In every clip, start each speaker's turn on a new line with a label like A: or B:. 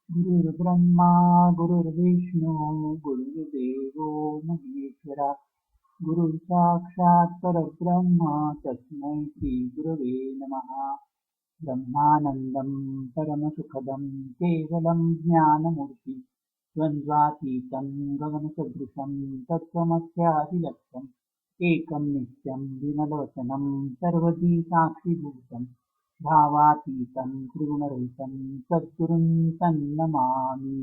A: गुरुर्ब्रह्मा गुरुर्विष्णू गुरुर्देवो महेश्वरा गुरु साक्षात् परब्रह्म तस्मै श्री गुरवे नमः. ब्रह्मानंदं परमसुखदं केवलं ज्ञानमूर्ति द्वन्द्वातीतं गगनसदृशं तत्त्वमस्यादिलक्ष्यम् एकं नित्यं विमलवचनं सर्वधी साक्षिभूतं भावातीतं त्रिगुणरहितं सद्गुरुं तन्नमामि.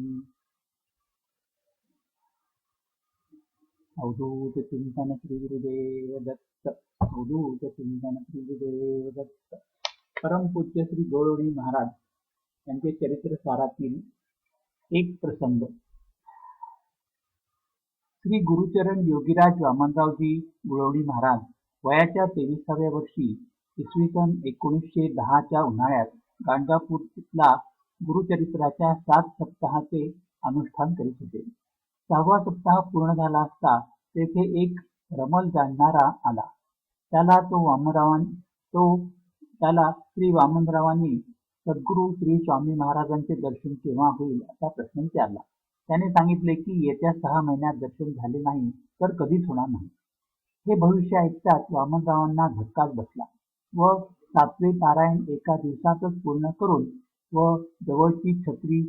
A: अवधूत चिंतन श्री गुरुदेव दत्त. अवधूत चिंतन श्री गुरुदेव दत्त. परमपूज्य श्री गोळवडी महाराज यांचे चरित्र सारातील एक प्रसंग. श्री गुरुचरण योगीराज वामनरावजी गुळवडी महाराज वयाच्या 23व्या वर्षी इसवी सन 1910च्या उन्हाळ्यात गाणगापूरला गुरुचरित्राच्या 7 सप्ताहाचे अनुष्ठान करीत होते. 6वा सप्ताह पूर्ण झाला असता तेथे एक रमल जाणणारा आला. त्याला श्री वामनरावांनी सद्गुरू श्री स्वामी महाराजांचे दर्शन केव्हा होईल असा प्रश्न विचारला. त्याने सांगितले की येत्या 6 महिन्यात दर्शन झाले नाही तर कधीच होणार नाही. हे भविष्य ऐकताच वामनरावांना धक्काच बसला व 7वे पारायण एका दिवसातच पूर्ण करून व जवळची छत्री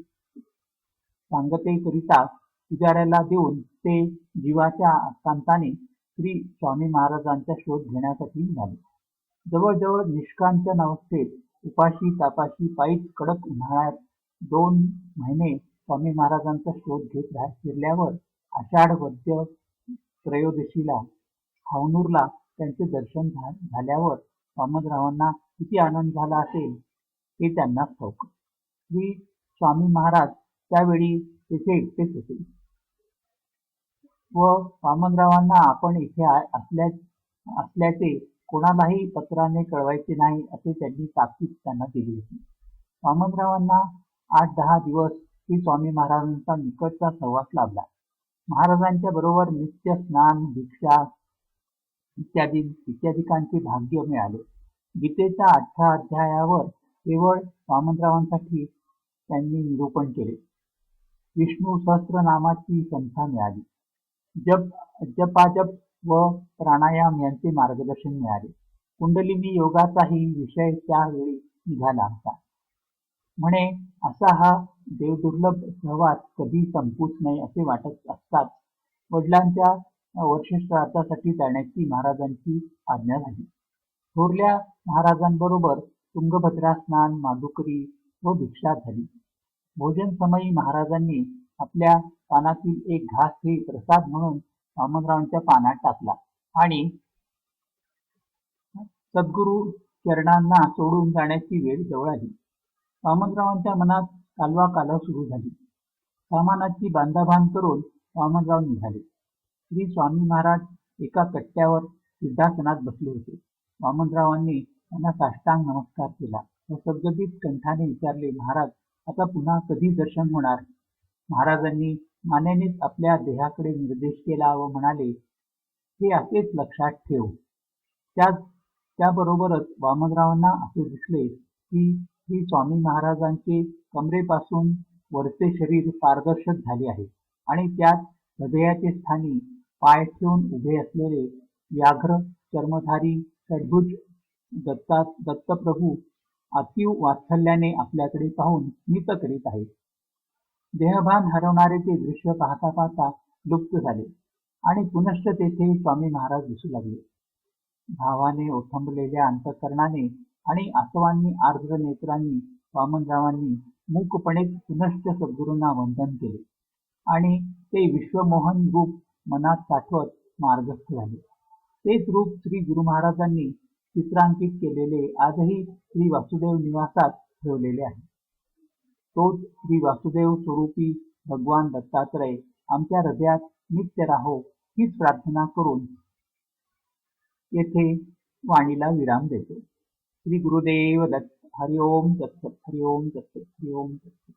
A: सांगतेकरिता पुजाऱ्याला देऊन ते जीवाच्या कांताने श्री स्वामी महाराजांचा शोध घेण्यासाठी निघाले. जवळजवळ निष्कांचन अवस्थेत उपाशी तापाशी पायीच कडक उन्हाळ्यात 2 महिने स्वामी महाराजांचा शोध घेत फिरल्यावर आषाढ वद्य त्रयोदशीला हावनूरला त्यांचे दर्शन झाल्यावर वामनरावांना किती आनंद झाला असेल हे त्यांनाच ठाऊक. श्री स्वामी महाराज त्यावेळी तेथे एकटेच होते व वामनरावांना आपण इथे असल्याचे कोणालाही पत्राने कळवायचे नाही असे त्यांनी ताकीद त्यांना दिली होती. वामनरावांना 8-10 दिवस श्री स्वामी महाराजांचा निकटचा सहवास लाभला. महाराजांच्या बरोबर नित्य स्नान दीक्षा इत्यादिकांचे भाग्य मिळाले. गीतेच्या 8 अध्यायावर केवळ वामनरावांसाठी त्यांनी निरूपण केले. विष्णू सहस्त्रनामाची संख्या मिळाली. जपाजप व प्राणायाम यांचे मार्गदर्शन मिळाले. कुंडलिनी योगाचाही विषय त्यावेळी निघाला होता. म्हणे असा हा देवदुर्लभ सहवास कधी संपूच नये असे वाटत असताच वडिलांच्या वर्षश्राद्धासाठी जाण्याची महाराजांची आज्ञा झाली. थोरल्या महाराजांबरोबर तुंगभद्रा स्नान माधुकरी व भिक्षा झाली. भोजन समयी महाराजांनी आपल्या पानातील एक घास हे प्रसाद म्हणून वामनरावांच्या पानात टाकला आणि सद्गुरू चरणांना सोडून जाण्याची वेळ जवळ आली. वामनरावांच्या मनात कालवा सुरू झाली. सामानाची बांधाबांध करून वामनराव निघाले. श्री स्वामी महाराज एका कट्ट्यावर सिद्धासनात बसले होते. वामनरावांनी त्यांना साष्टांग नमस्कार केला व सद्गदित कंठाने विचारले, महाराज आता पुन्हा कधी दर्शन होणार? महाराजांनी मानेनेच आपल्या देहाकडे निर्देश केला व म्हणाले, हे असेच लक्षात ठेव. त्याबरोबरच वामनरावांना असे दिसले की श्री स्वामी महाराजांचे कमरेपासून वरचे शरीर पारदर्शक झाले आहे आणि त्यात हृदयाचे स्थानी पाय ठेवून उभे असलेले व्याघ्र चर्मधारी षड्भुज दत्तप्रभू अतीव वात्सल्याने आपल्याकडे पाहून स्मित करीत आहेत. देहभान हरवणारे ते दृश्य पाहता पाहता लुप्त झाले आणि पुनश्च तेथे स्वामी महाराज दिसू लागले. भावाने ओथंबलेल्या अंतःकरणाने आणि आसवांनी आर्द्र नेत्रांनी वामनरावांनी मूकपणेच पुनश्च सद्गुरूंना वंदन केले आणि ते विश्वमोहन रूप मनात साठवत मार्गस्थ झाले. तेच रूप श्री गुरु महाराजांनी चित्रांकित केलेले आजही श्री वासुदेव निवासात ठेवलेले आहे. तोच श्री वासुदेव स्वरूपी भगवान दत्तात्रय आमच्या हृदयात नित्य राहो हीच प्रार्थना करून येथे वाणीला विराम देतो. श्री गुरुदेव दत्त. हरिओम दत्त. हरिओम दत्त. हरिओम दत्त.